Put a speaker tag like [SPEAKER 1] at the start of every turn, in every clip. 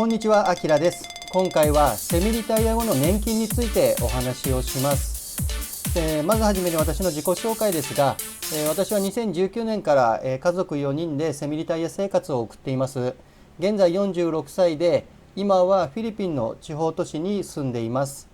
[SPEAKER 1] こんにちは、あきらです。今回はセミリタイア後の年金についてお話をします。まずはじめに私の自己紹介ですが、私は2019年から家族4人でセミリタイア生活を送っています。現在46歳で、今はフィリピンの地方都市に住んでいます。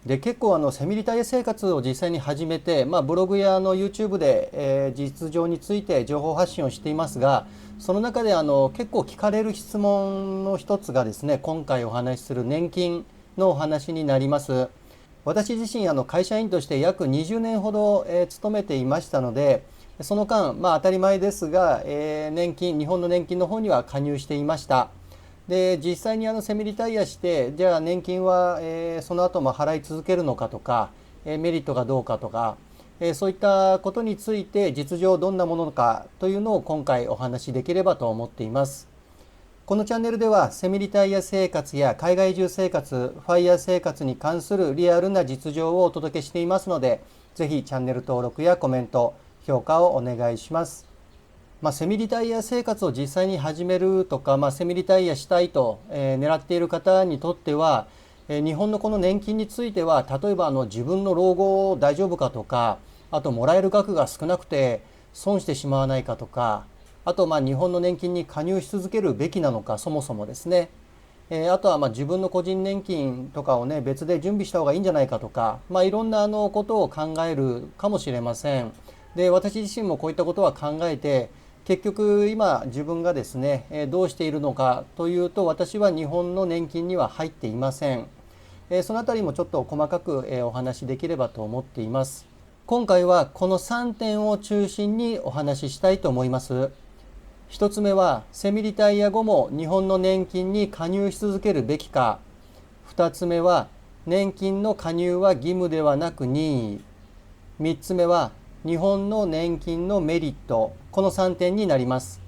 [SPEAKER 1] で結構セミリタイア生活を実際に始めて、ブログやYouTube で、実情について情報発信をしていますが、その中で結構聞かれる質問の一つがですね、今回お話しする年金のお話になります。私自身会社員として約20年ほど、勤めていましたので、その間、当たり前ですが、日本の年金の方には加入していました。で実際にセミリタイアして、じゃあ年金は、その後も払い続けるのかとか、メリットがどうかとか、そういったことについて実情どんなものかというのを今回お話しできればと思っています。このチャンネルではセミリタイア生活や海外移住生活、ファイヤー生活に関するリアルな実情をお届けしていますので、ぜひチャンネル登録やコメント、評価をお願いします。セミリタイア生活を実際に始めるとか、セミリタイアしたいと、狙っている方にとっては、日本のこの年金については、例えば自分の老後大丈夫かとか、あともらえる額が少なくて損してしまわないかとか、あと日本の年金に加入し続けるべきなのか、そもそもですね。あとは自分の個人年金とかをね、別で準備した方がいいんじゃないかとか、いろんなことを考えるかもしれません。で、私自身もこういったことは考えて、結局今自分がですね、どうしているのかというと、私は日本の年金には入っていません。そのあたりもちょっと細かくお話しできればと思っています。今回はこの3点を中心にお話ししたいと思います。1つ目は、セミリタイア後も日本の年金に加入し続けるべきか。2つ目は、年金の加入は義務ではなく任意。3つ目は、日本の年金のメリット。この3点になります。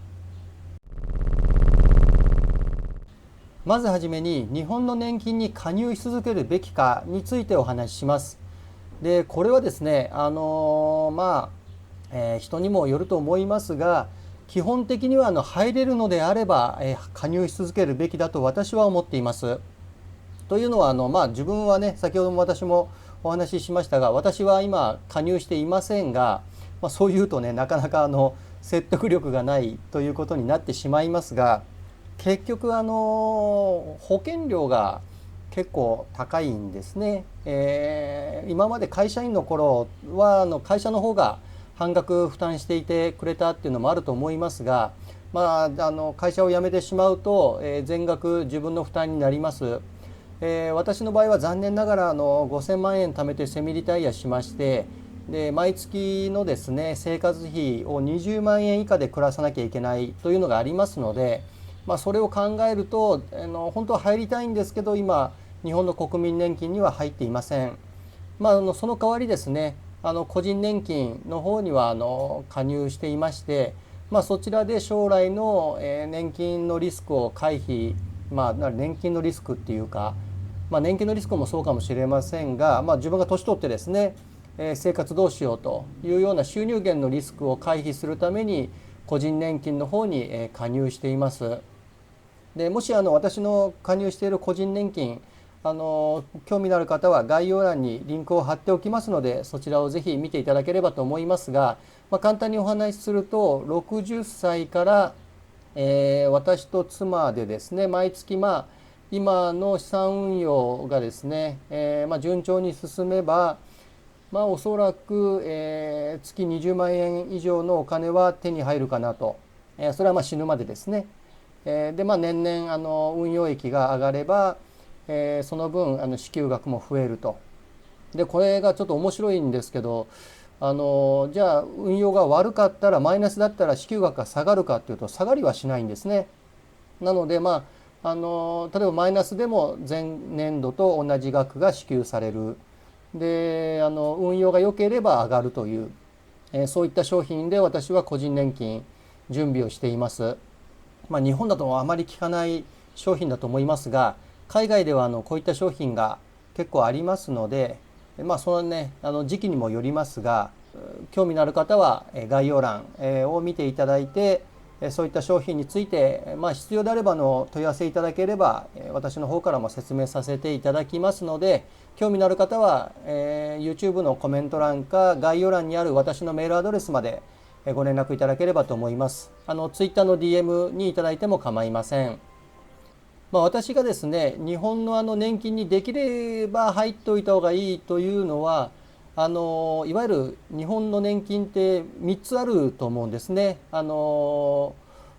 [SPEAKER 1] まずはじめに、日本の年金に加入し続けるべきかについてお話しします。でこれはですね、人にもよると思いますが、基本的には入れるのであれば、加入し続けるべきだと私は思っています。というのは自分はね、先ほども私もお話ししましたが、私は今加入していませんが、そう言うとね、なかなか説得力がないということになってしまいますが、結局保険料が結構高いんですね。今まで会社員の頃は会社の方が半額負担していてくれたっていうのもあると思いますが、会社を辞めてしまうと、全額自分の負担になります。私の場合は残念ながら5000万円貯めてセミリタイアしまして、で毎月のですね、生活費を20万円以下で暮らさなきゃいけないというのがありますので、それを考えると本当は入りたいんですけど、今日本の国民年金には入っていません。その代わりですね、個人年金の方には加入していまして、そちらで将来の年金のリスクを回避、年金のリスクっていうか、年金のリスクもそうかもしれませんが、自分が年取ってですね、生活どうしようというような収入源のリスクを回避するために個人年金の方に加入しています。でもし私の加入している個人年金興味のある方は概要欄にリンクを貼っておきますので、そちらをぜひ見ていただければと思いますが、簡単にお話しすると、60歳から、私と妻でですね、毎月今の資産運用がですね、順調に進めば、おそらく、月20万円以上のお金は手に入るかなと、それは死ぬまでですね。で年々運用益が上がれば、その分支給額も増えると。でこれがちょっと面白いんですけど、じゃあ運用が悪かったら、マイナスだったら支給額が下がるかっていうと、下がりはしないんですね。なので例えばマイナスでも前年度と同じ額が支給される。で運用が良ければ上がるという、そういった商品で私は個人年金準備をしています。日本だとあまり聞かない商品だと思いますが、海外ではこういった商品が結構ありますので、そのね、時期にもよりますが、興味のある方は概要欄を見ていただいて、そういった商品について、必要であれば問い合わせいただければ、私の方からも説明させていただきますので、興味のある方は、YouTube のコメント欄か概要欄にある私のメールアドレスまでご連絡いただければと思います。Twitter の DM にいただいても構いません。私がですね、日本の年金にできれば入っておいた方がいいというのは、いわゆる日本の年金って3つあると思うんですね。老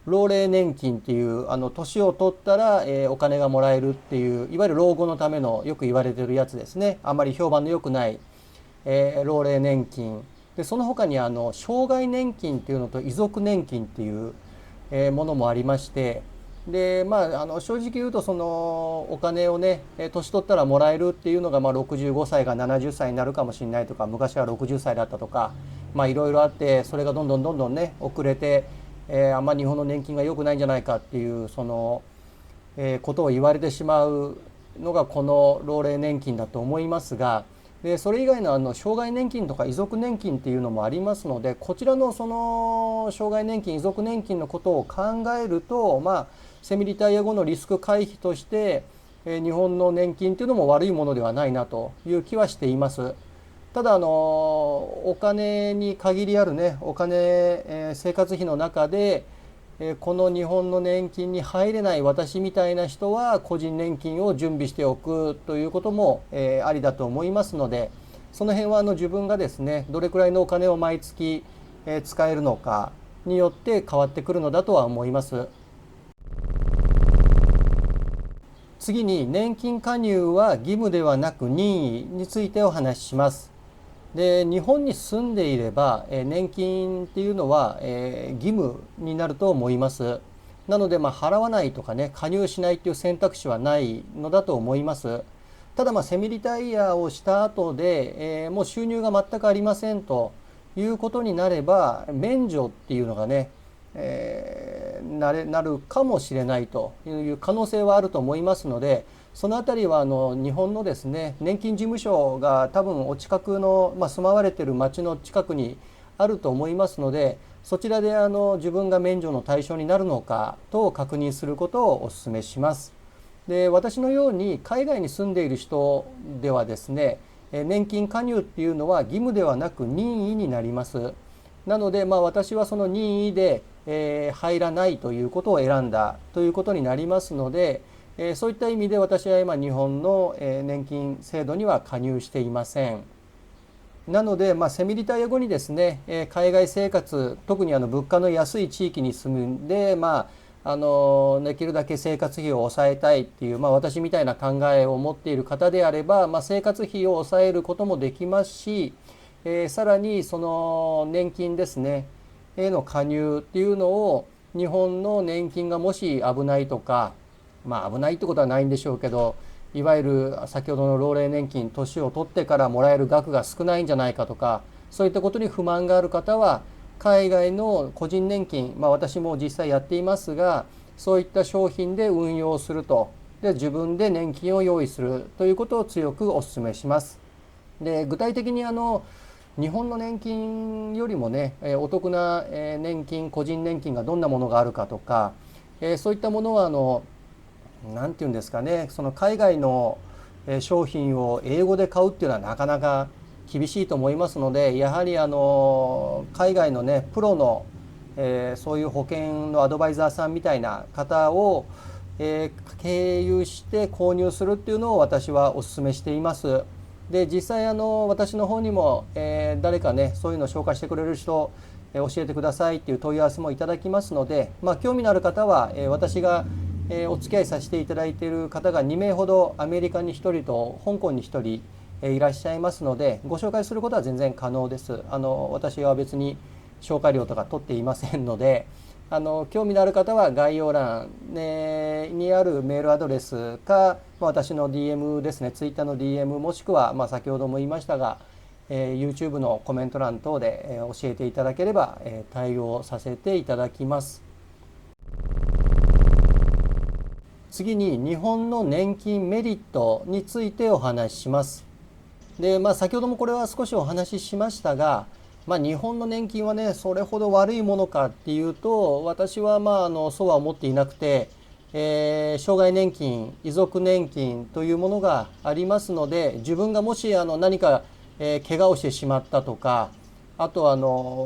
[SPEAKER 1] 齢年金っていう年を取ったら、お金がもらえるっていういわゆる老後のためのよく言われてるやつですね。あまり評判の良くない、老齢年金で、その他に障害年金っていうのと遺族年金っていう、ものもありまして、で正直言うとそのお金をね年取ったらもらえるっていうのが65歳が70歳になるかもしれないとか、昔は60歳だったとかいろいろあって、それがどんどんね遅れて、あんま日本の年金が良くないんじゃないかっていうその、ことを言われてしまうのがこの老齢年金だと思いますが、でそれ以外の障害年金とか遺族年金っていうのもありますので、こちらのその障害年金遺族年金のことを考えると、セミリタイア後のリスク回避として、日本の年金っていうのも悪いものではないなという気はしています。ただお金に限りあるねお金、生活費の中で、この日本の年金に入れない私みたいな人は個人年金を準備しておくということも、ありだと思いますので、その辺は自分がですねどれくらいのお金を毎月、使えるのかによって変わってくるのだとは思います。次に年金加入は義務ではなく任意についてお話しします。で日本に住んでいれば、年金っていうのは、義務になると思います。なので払わないとかね加入しないっていう選択肢はないのだと思います。ただセミリタイアをした後で、もう収入が全くありませんということになれば免除っていうのがね、なるかもしれないという可能性はあると思いますので、そのあたりは日本のですね年金事務所が多分お近くの、住まわれている町の近くにあると思いますので、そちらで自分が免除の対象になるのかと確認することをお勧めします。で私のように海外に住んでいる人ではですね、年金加入っていうのは義務ではなく任意になります。なので私はその任意で、入らないということを選んだということになりますので、そういった意味で私は今日本の年金制度には加入していません。なので、セミリタイア後にですね海外生活、特に物価の安い地域に住んで、できるだけ生活費を抑えたいっていう、私みたいな考えを持っている方であれば、生活費を抑えることもできますし、さらにその年金ですねへの加入っていうのを、日本の年金がもし危ないとか、危ないってことはないんでしょうけど、いわゆる先ほどの老齢年金、年を取ってからもらえる額が少ないんじゃないかとか、そういったことに不満がある方は海外の個人年金、私も実際やっていますが、そういった商品で運用すると、で自分で年金を用意するということを強くお勧めします。で具体的に日本の年金よりもねお得な年金、個人年金がどんなものがあるかとか、そういったものはなんていうんですかね、その海外の商品を英語で買うっていうのはなかなか厳しいと思いますので、やはり海外のねプロの、そういう保険のアドバイザーさんみたいな方を、経由して購入するっていうのを私はお勧めしています。で実際私の方にも、誰かねそういうのを紹介してくれる人、教えてくださいっていう問い合わせもいただきますので、興味のある方は、私がお付き合いさせていただいている方が2名ほどアメリカに1人と香港に1人いらっしゃいますので、ご紹介することは全然可能です。私は別に紹介料とか取っていませんので、興味のある方は概要欄、にあるメールアドレスか、私の DM ですね、Twitter の DM もしくは、先ほども言いましたが、YouTube のコメント欄等で、教えていただければ、対応させていただきます。次に日本の年金メリットについてお話しします。で、先ほどもこれは少しお話ししましたが、日本の年金はね、それほど悪いものかっていうと、私はそうは思っていなくて、障害年金、遺族年金というものがありますので、自分がもし何か、怪我をしてしまったとか、あと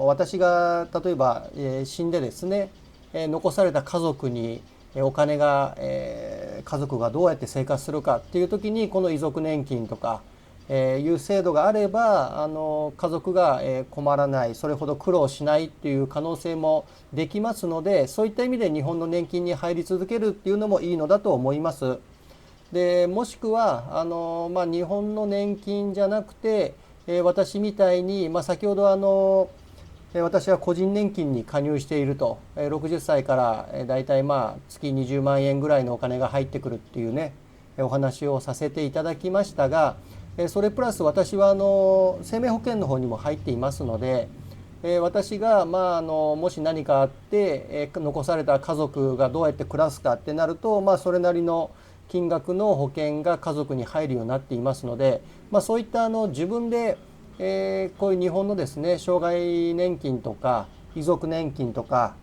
[SPEAKER 1] 私が例えば、死んでですね、残された家族にお金が、家族がどうやって生活するかっていう時にこの遺族年金とか、いう制度があれば家族が困らない、それほど苦労しないっていう可能性もできますので、そういった意味で日本の年金に入り続けるっていうのもいいのだと思います。でもしくは日本の年金じゃなくて、私みたいに、先ほど私は個人年金に加入していると、60歳からだいたい月20万円ぐらいのお金が入ってくるっていうね、お話をさせていただきましたが、それプラス私は生命保険の方にも入っていますので、私がもし何かあって残された家族がどうやって暮らすかってなると、それなりの金額の保険が家族に入るようになっていますので、そういった自分でこういう日本のですね、障害年金とか遺族年金とか、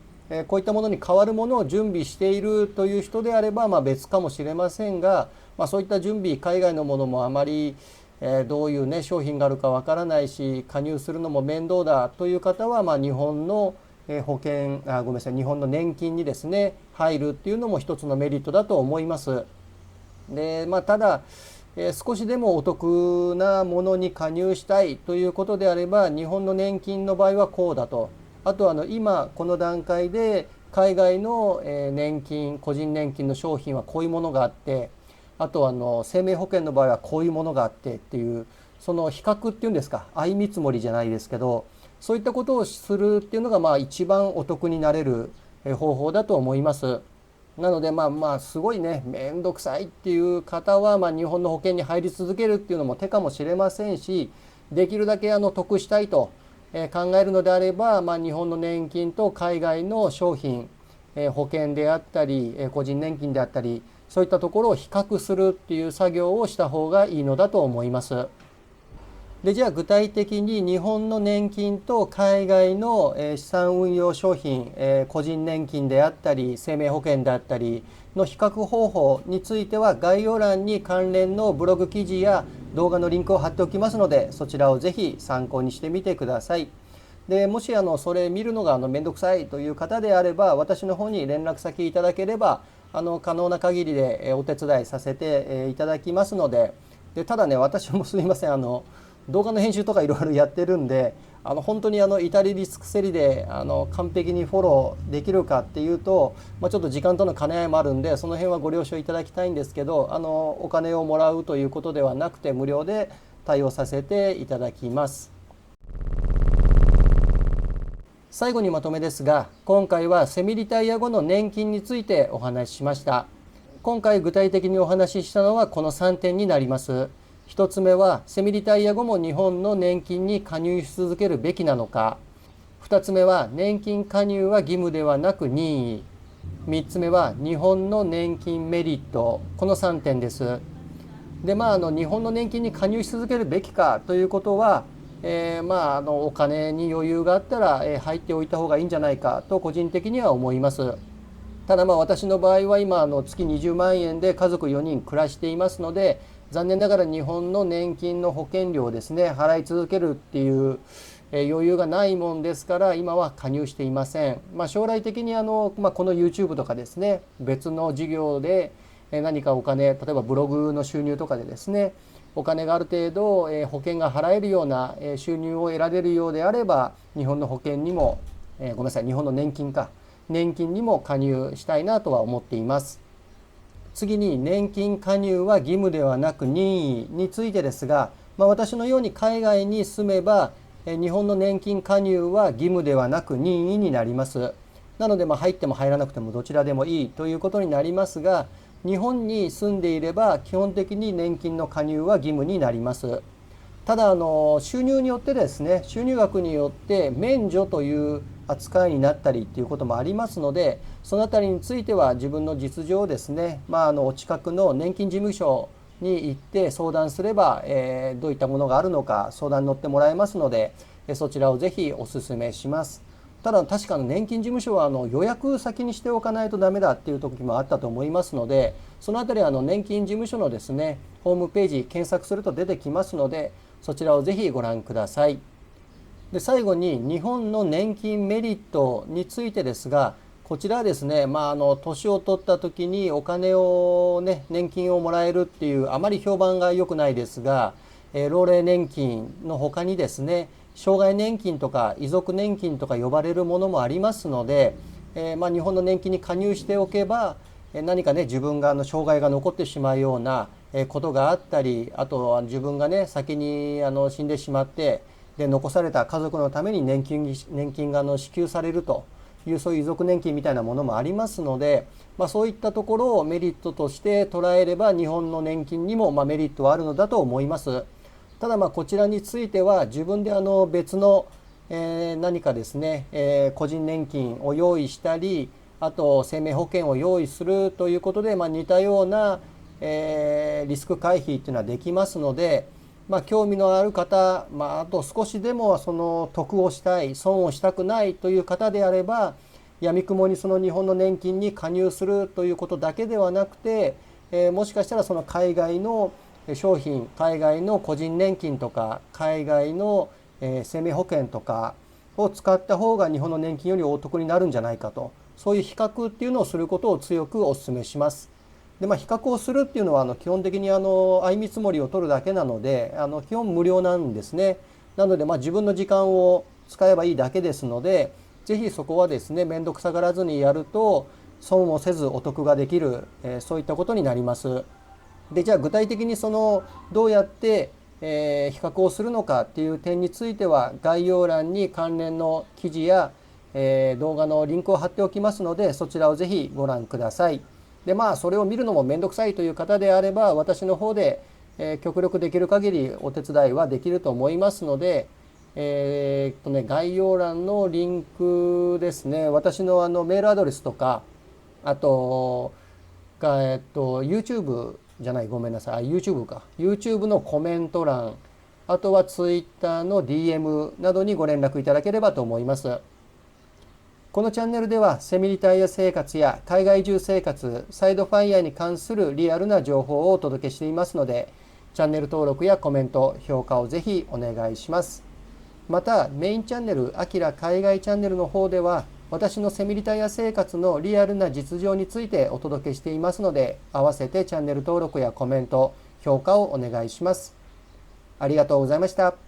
[SPEAKER 1] こういったものに代わるものを準備しているという人であれば別かもしれませんが、そういった準備、海外のものもあまりどういうね商品があるかわからないし、加入するのも面倒だという方は日本の保険ごめんなさい日本の年金にですね入るっていうのも一つのメリットだと思います。でただ少しでもお得なものに加入したいということであれば、日本の年金の場合はこうだと、あと今この段階で海外の年金、個人年金の商品はこういうものがあって、あと生命保険の場合はこういうものがあってっていう、その比較っていうんですか、相見積もりじゃないですけど、そういったことをするっていうのが一番お得になれる方法だと思います。なのですごいね面倒くさいっていう方は日本の保険に入り続けるっていうのも手かもしれませんし、できるだけ得したいと考えるのであれば、日本の年金と海外の商品、保険であったり個人年金であったり、そういったところを比較するっていう作業をした方がいいのだと思います。でじゃあ具体的に日本の年金と海外の資産運用商品、個人年金であったり生命保険であったりの比較方法については、概要欄に関連のブログ記事や動画のリンクを貼っておきますので、そちらをぜひ参考にしてみてください。でもしそれ見るのがめんどくさいという方であれば、私の方に連絡先いただければ可能な限りでお手伝いさせていただきますので、ただね、私もすみません動画の編集とかいろいろやってるんで、本当に至れり尽くせりで完璧にフォローできるかっていうと、ちょっと時間との兼ね合いもあるんで、その辺はご了承いただきたいんですけど、お金をもらうということではなくて無料で対応させていただきます。最後にまとめですが、今回はセミリタイア後の年金についてお話ししました。今回具体的にお話ししたのはこの3点になります。1つ目はセミリタイア後も日本の年金に加入し続けるべきなのか。2つ目は年金加入は義務ではなく任意。3つ目は日本の年金メリット。この3点です。で日本の年金に加入し続けるべきかということは、お金に余裕があったら、入っておいた方がいいんじゃないかと個人的には思います。ただ私の場合は今月20万円で家族4人暮らしていますので、残念ながら日本の年金の保険料をですね払い続けるっていう余裕がないもんですから、今は加入していません。将来的にこの YouTube とかですね、別の事業で何かお金、例えばブログの収入とかでですね、お金がある程度保険が払えるような収入を得られるようであれば、日本の保険にもごめんなさい、日本の年金にも加入したいなとは思っています。次に年金加入は義務ではなく任意についてですが、私のように海外に住めば日本の年金加入は義務ではなく任意になります。なので入っても入らなくてもどちらでもいいということになりますが、日本に住んでいれば基本的に年金の加入は義務になります。ただ収入によってですね、収入額によって免除という扱いになったりということもありますので、そのあたりについては自分の実情をですね、お近くの年金事務所に行って相談すれば、どういったものがあるのか相談に乗ってもらえますので、そちらをぜひお勧めします。ただ確か年金事務所は予約先にしておかないとダメだっていう時もあったと思いますので、そのあたり年金事務所のですねホームページ検索すると出てきますので、そちらをぜひご覧ください。で最後に日本の年金メリットについてですが、こちらはですね、年を取った時にお金をね、年金をもらえるっていうあまり評判が良くないですが、老齢年金の他にですね、障害年金とか遺族年金とか呼ばれるものもありますので、日本の年金に加入しておけば、何かね自分が障害が残ってしまうようなことがあったり、あとは自分がね先に死んでしまってで残された家族のために年金が支給されるという、そういう遺族年金みたいなものもありますので、そういったところをメリットとして捉えれば日本の年金にもメリットはあるのだと思います。ただこちらについては自分で別の何かですね個人年金を用意したり、あと生命保険を用意するということで似たようなリスク回避っていうのはできますので、興味のある方、あと少しでもその得をしたい、損をしたくないという方であれば、闇雲にその日本の年金に加入するということだけではなくて、もしかしたらその海外の商品、海外の個人年金とか海外の生命保険とかを使った方が日本の年金よりお得になるんじゃないかと、そういう比較っていうのをすることを強くお勧めします。で比較をするっていうのは基本的に相見積もりを取るだけなので基本無料なんですね。なので自分の時間を使えばいいだけですので、ぜひそこはですね面倒くさがらずにやると損をせずお得ができる、そういったことになります。でじゃあ具体的にどうやって比較をするのかっていう点については概要欄に関連の記事や動画のリンクを貼っておきますので、そちらをぜひご覧ください。でそれを見るのもめんどくさいという方であれば、私の方で極力できる限りお手伝いはできると思いますので、概要欄のリンクですね、私のメールアドレスとか、あとYouTube じゃない、ごめんなさい、YouTube か、YouTube のコメント欄、あとは Twitter の DM などにご連絡いただければと思います。このチャンネルではセミリタイア生活や海外移住生活、サイドファイヤーに関するリアルな情報をお届けしていますので、チャンネル登録やコメント、評価をぜひお願いします。またメインチャンネルあきら海外チャンネルの方では、私のセミリタイア生活のリアルな実情についてお届けしていますので、合わせてチャンネル登録やコメント、評価をお願いします。ありがとうございました。